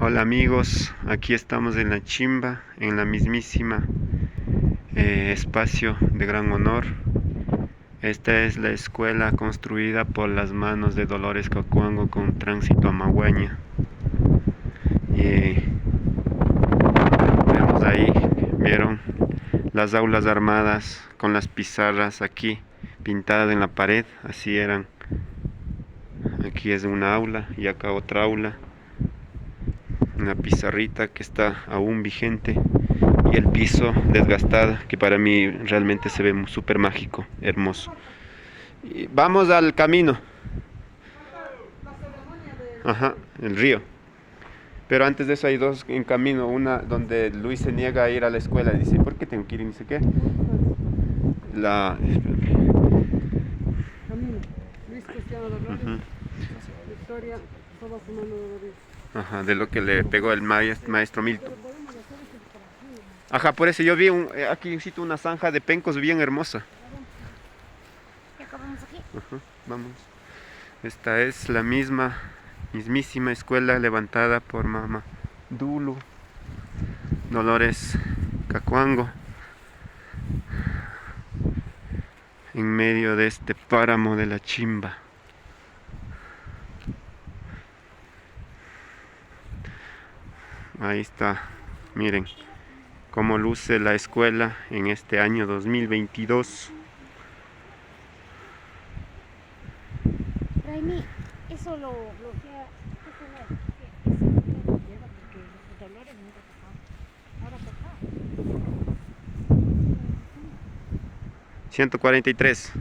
Hola amigos, aquí estamos en la chimba, en la mismísima espacio de Gran Honor. Esta es la escuela construida por las manos de Dolores Cacuango con tránsito a Maguaña. Y vemos ahí, vieron las aulas armadas con las pizarras aquí pintadas en la pared, así eran. Aquí es una aula y acá otra aula. Una pizarrita que está aún vigente y el piso desgastado que para mí realmente se ve súper mágico, hermoso. Y vamos al camino. Ajá, el río. Pero antes de eso hay dos en camino, una donde Luis se niega a ir a la escuela, dice, ¿por qué tengo que ir y ni sé qué? La... Camino. Luis Cristiano Dolores. Ujú. Victoria, toda su mano Dolores. Ajá, de lo que le pegó el maestro Milton. Ajá, por eso yo vi aquí existe una zanja de pencos bien hermosa. ¿Ya acabamos aquí? Ajá, vamos. Esta es la mismísima escuela levantada por Mama Dulu Dolores Cacuango en medio de este páramo de la Chimba. Ahí está, miren cómo luce la escuela en este año 2022. Raimi, eso lo bloquea. Eso no es. Eso no lo lleva porque los dolores nunca tocaban. Ahora toca. 143.